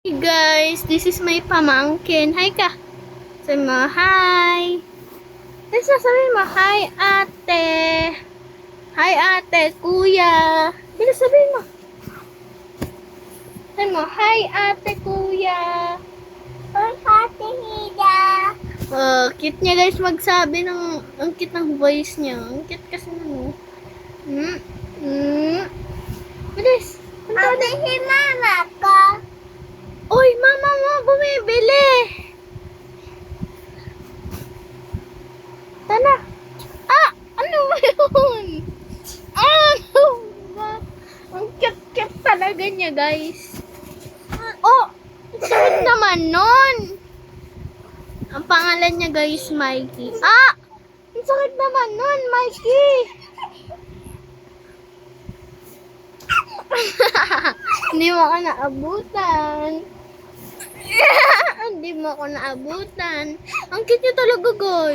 Hey guys, this is my pamangkin. Hi ka. Sabi mo, hi. Sasabihin mo, hi ate. Hi ate, kuya. Dito sabihin mo. Sabi mo, hi ate, kuya. Hi, Ate Hida. Cute niya guys magsabi ng, ang cute ng voice niya. Ang cute kasi ng, Bilis. Ate, si mama ko. Uy, mama mo, bumibili. Tana. Ah! Ano ba yun? Ano ba? Ang cute-cute talaga niya, guys. Oh! Ang sakit naman nun. Ang pangalan niya, guys, Mikey. Ah! Ang sakit naman nun, Mikey. Hindi mo ako naabutan. Hindi mo ako naabutan. Ang cute niya talaga, guys.